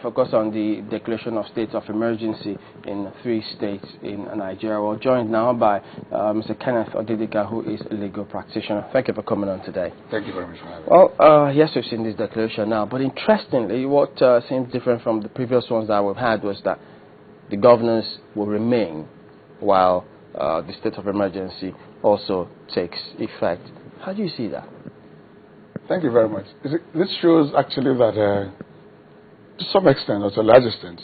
Focus on the declaration of state of emergency in 3 states in Nigeria. We're joined now by Mr. Kenneth Odidika, who is a legal practitioner. Thank you for coming on today. Thank you very much for having me. Well, yes, we've seen this declaration now, but interestingly, what seems different from the previous ones that we've had was that the governors will remain while the state of emergency also takes effect. How do you see that? Thank you very much. This shows actually that to some extent, or to a large extent,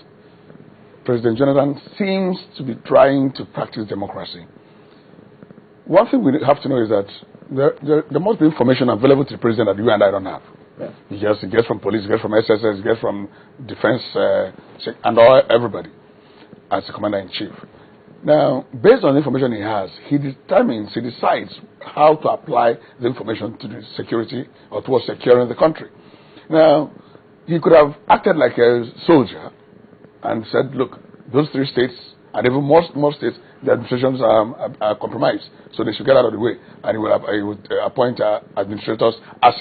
President Jonatha seems to be trying to practice democracy. One thing we have to know is that there must be information available to the president that you and I don't have. Yeah. He gets from police, he gets from SSS, he gets from defense, and everybody as the commander-in-chief. Now, based on the information he has, he decides how to apply the information to the security or towards securing the country. Now, he could have acted like a soldier and said, look, those 3 states, and even more states, the administrations are compromised, so they should get out of the way. And he would appoint administrators as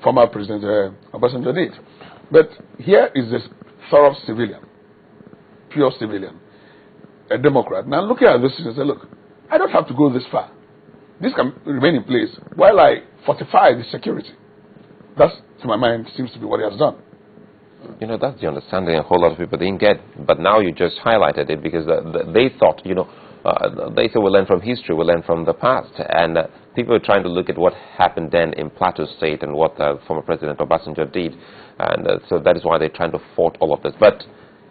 former President Obasanjo did. But here is this thorough civilian, pure civilian, a Democrat. Now looking at this and say, look, I don't have to go this far. This can remain in place while I fortify the security. That, to my mind, seems to be what he has done. You know, that's the understanding a whole lot of people didn't get. But now you just highlighted it because they thought, they say we'll learn from history, we'll learn from the past. And people are trying to look at what happened then in Plateau State and what former President Obasanjo did. And so that is why they're trying to fault all of this. But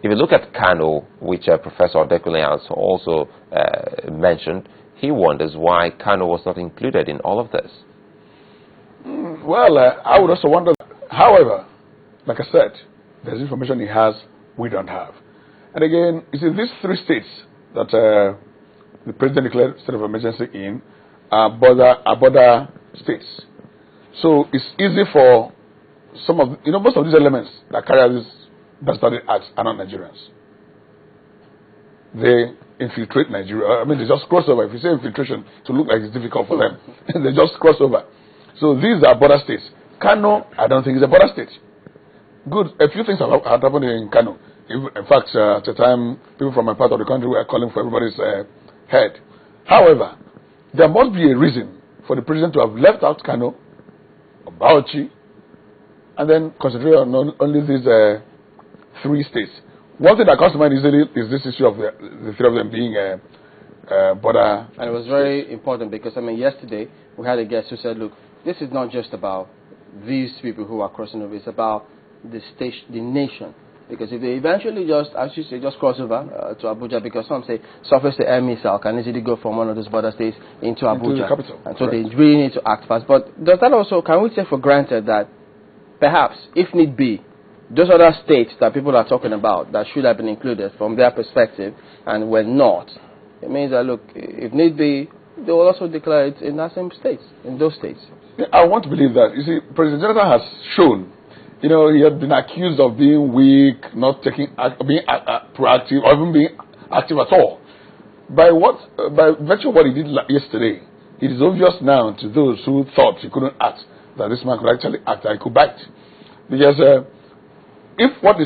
if you look at Kano, which Professor Odidika has also mentioned, he wonders why Kano was not included in all of this. Well, I would also wonder. However, like I said, there's information he has we don't have. And again, you see, these 3 states that the president declared state of emergency in are border states. So it's easy for some of, most of these elements that carry out this bastardly acts are not Nigerians. They infiltrate Nigeria. I mean, they just cross over. If you say infiltration, to look like it's difficult for them, they just cross over. So these are border states. Kano, I don't think is a border state. Good. A few things have happened in Kano. In fact, at the time, people from my part of the country were calling for everybody's head. However, there must be a reason for the president to have left out Kano, or Bauchi, and then concentrate on only these 3 states. One thing that comes to mind easily is this issue of the 3 of them being border. And it was very important because, yesterday we had a guest who said, look, this is not just about these people who are crossing over, it's about the nation. Because if they eventually just, as you say, just cross over to Abuja, because some say surface the air missile can easily go from one of those border states into Abuja. Into the capital. And so they really need to act fast. But does that also, can we take for granted that perhaps, if need be, those other states that people are talking about that should have been included from their perspective and were not, it means that, look, if need be, they will also declare it in that same states, in those states. Yeah, I want to believe that. You see, President Jonatha has shown, he had been accused of being weak, not being proactive, or even being active at all. By virtue of what he did yesterday, it is obvious now to those who thought he couldn't act that this man could actually act, that he could bite. Because if what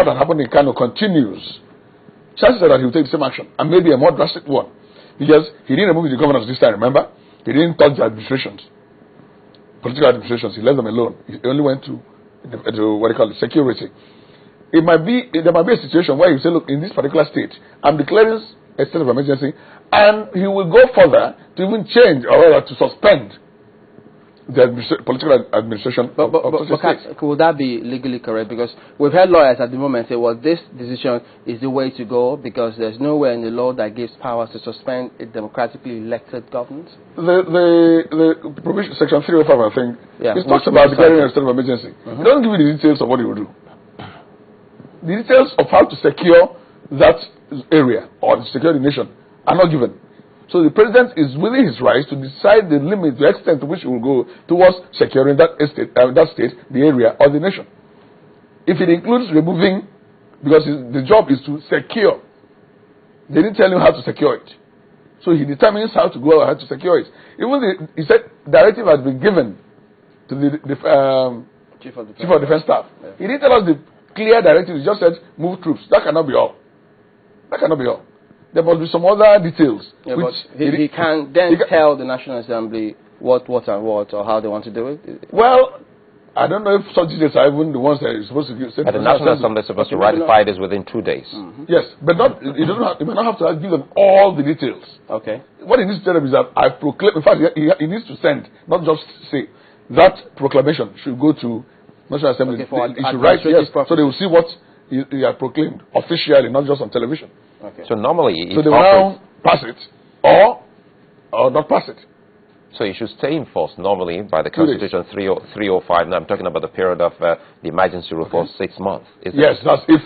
had happened in Kano continues, chances are that he will take the same action, and maybe a more drastic one. Because he didn't remove the governors this time, remember? He didn't touch the administrations, political administrations. He left them alone. He only went to what they call it, security. There might be a situation where you say, look, in this particular state, I'm declaring a state of emergency, and he will go further to even change or rather to suspend the political administration but would that be legally correct? Because we've heard lawyers at the moment say, well, this decision is the way to go because there's nowhere in the law that gives powers to suspend a democratically elected government. The provision, section 305, I think, it talks about declaring a state of emergency. It doesn't give you the details of what he will do. The details of how to secure that area or to secure the nation are not given. So the president is within his rights to decide the limit, the extent to which he will go towards securing that state, the area, or the nation. If it includes removing, because the job is to secure, they didn't tell him how to secure it. So he determines how to go ahead to secure it. Even he said directive has been given to Chief of Defense Staff. Yeah. He didn't tell us the clear directives. He just said, move troops. That cannot be all. That cannot be all. There must be some other details. Yeah, but he can then tell the National Assembly what and what, or how they want to do it? Well, I don't know if such details are even the ones that are supposed to give. But the National Assembly is supposed to ratify this within 2 days. Yes, but not. He may not have to give them all the details. Okay. What he needs to tell them is that I proclaim. In fact, he needs to send, not just say, that proclamation should go to National Assembly. Okay, he should write yes, so they will see what he had proclaimed officially, not just on television. Okay. So normally, so they will now pass it or not pass it. So it should stay in force normally by the Constitution 305. Now I'm talking about the period of the emergency rule for 6 months. Yes, that's if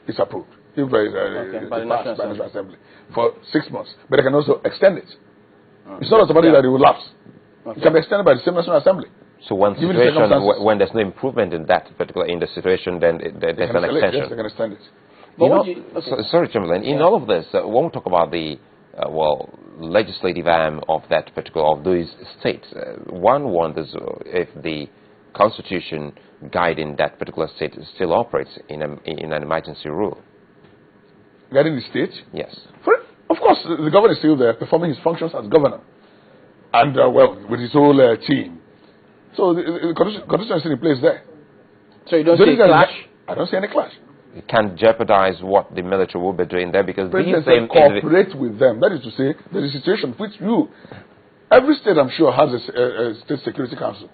it's approved. If by the National Assembly for 6 months. But they can also extend it. It's not automatic that it will lapse. It can be extended by the same National Assembly. So when there's no improvement in that particular in the situation, then there's an extension. Yes, they can extend it. Sorry, Chamberlain. In all of this, when we talk about the legislative arm of that particular of those states, one wonders if the constitution guiding that particular state still operates in an emergency rule. Guiding the state? Yes. Of course, the governor is still there, performing his functions as governor, and with his whole team. So the constitution is still in place there. So you don't see a clash? I don't see any clash. It can jeopardize what the military will be doing there because President said cooperate with them. That is to say, there is a situation which every state I'm sure has a state security council,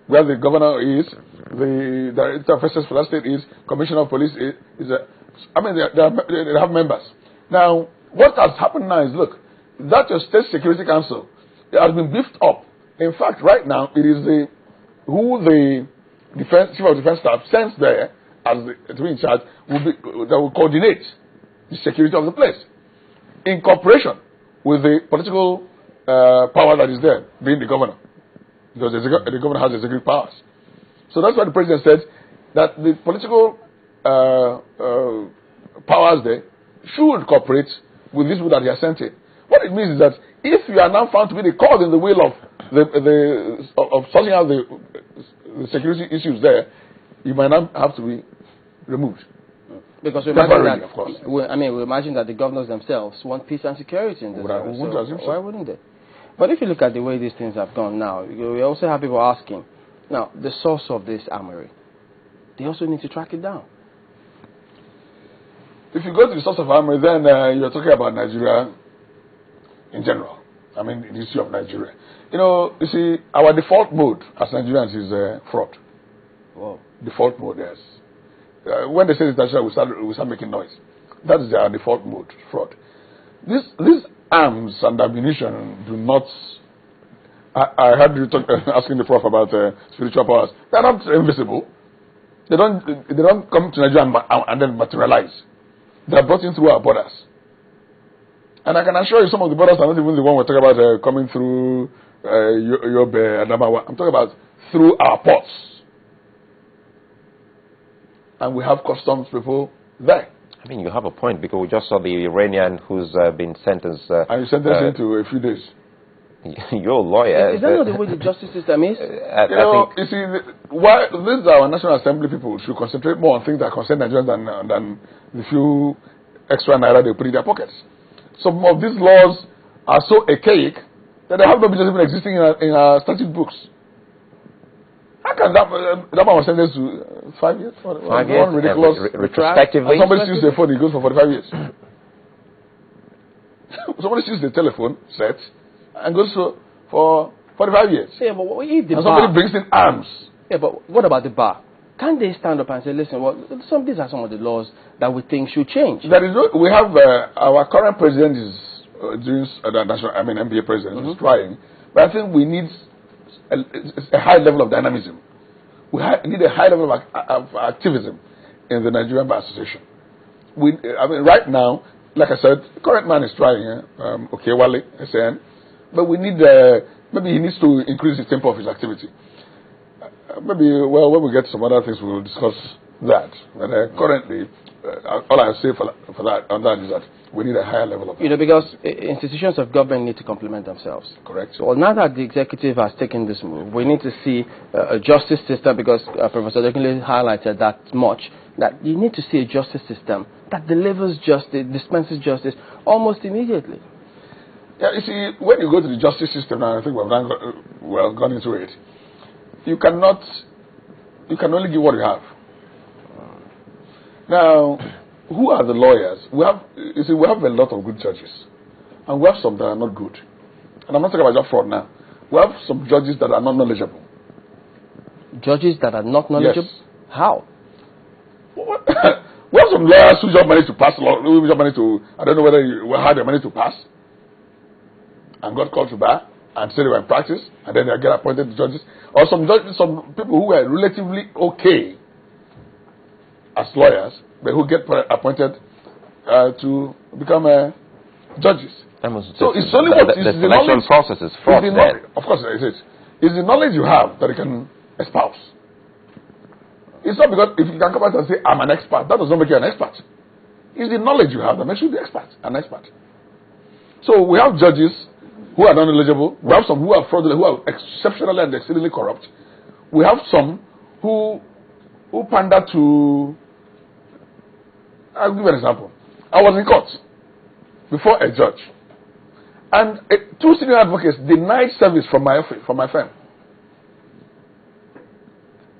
where the governor is, the director of SS for that state is, commissioner of police is. They have members. Now, what has happened now is, look, that your state security council has been beefed up. In fact, right now it is who the chief of defense staff sends there to be in charge that will coordinate the security of the place in cooperation with the political power that is there, being the governor, because the governor has executive powers. So that's why the president said that the political powers there should cooperate with this bill that he has sent in. What it means is that if you are now found to be the cause in the will of sorting out the security issues there, you might not have to be removed. Because we imagine that, of course. We imagine that the governors themselves want peace and security in this area. Why wouldn't they? But if you look at the way these things have gone now, we also have people asking, now, the source of this armory, they also need to track it down. If you go to the source of armory, then you're talking about Nigeria in general. I mean, the issue of Nigeria. You see, our default mode as Nigerians is fraud. Wow. Default mode, yes. When they say it's Nigeria, we start making noise. That is our default mode, fraud. These arms and ammunition do not. I heard you asking the prof about spiritual powers. They're not invisible. They don't come to Nigeria and then materialize. They are brought in through our borders. And I can assure you some of the borders are not even the one we're talking about coming through Yobe and Adamawa. I'm talking about through our ports. And we have customs people there. I mean, you have a point because we just saw the Iranian who's been sentenced. And you sentenced him to a few days. You're a lawyer. Is that not the way the justice system is? You see, these are our National Assembly people should concentrate more on things that concern Nigerians than the few extra naira they put in their pockets. Some of these laws are so archaic that they have no business even existing in our statute books. How can that man was sentenced to 5 years? 5 years? Ridiculous. Retrospectively? And somebody steals their phone, he goes for 45 years. Somebody steals the telephone set and goes for 45 years. Yeah, but what if the and somebody brings in arms? Yeah, but what about the bar? Can't they stand up and say, listen, these are some of the laws that we think should change? We have our current president is doing NBA president is trying, but I think we need a high level of dynamism. We need a high level of activism in the Nigerian Bar Association. Right now, like I said, the current man is trying. Wale SN, but we need maybe he needs to increase the tempo of his activity. When we get to some other things, we will discuss that. But currently, all I say for that on that is that we need a higher level of. You know, because institutions of government need to complement themselves. Correct. So now that the executive has taken this move, we need to see a justice system, because Professor Odekunle highlighted that much, that you need to see a justice system that delivers justice, dispenses justice almost immediately. Yeah, you see, when you go to the justice system, and I think we've gone into it, you can only give what you have. Now, who are the lawyers? We have a lot of good judges, and we have some that are not good. And I'm not talking about just fraud now. We have some judges that are not knowledgeable. Judges that are not knowledgeable? Yes. How? We have some lawyers who just managed to pass law, who just managed to, I don't know whether you had the money to pass, and got called to bar, and say they were in practice, and then they get appointed to judges. Or some people who were relatively okay as lawyers, but who get appointed to become judges. So it's only what the selection process is fraud. Of course, it is. It's the knowledge you have that you can espouse. It's not because if you can come out and say, I'm an expert, that does not make you an expert. It's the knowledge you have that makes you an expert. So we have judges who are not knowledgeable. We have some who are fraudulent, who are exceptionally and exceedingly corrupt. We have some who pander to. I'll give you an example. I was in court before a judge, and two senior advocates denied service from my firm.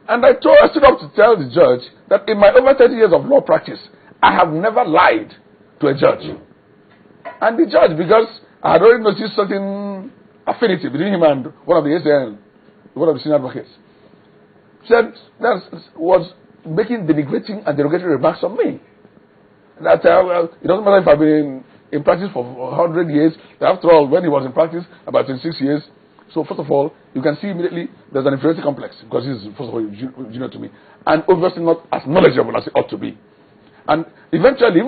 And I stood up to tell the judge that in my over 30 years of law practice, I have never lied to a judge. And the judge, because I had already noticed certain affinity between him and one of the ACN, one of the senior advocates, said that was making denigrating and derogatory remarks on me. That it doesn't matter if I've been in practice for 100 years. After all, when he was in practice, about 26 years. So first of all, you can see immediately there's an inferiority complex, because he's, first of all, junior to me, and obviously not as knowledgeable as he ought to be. And eventually,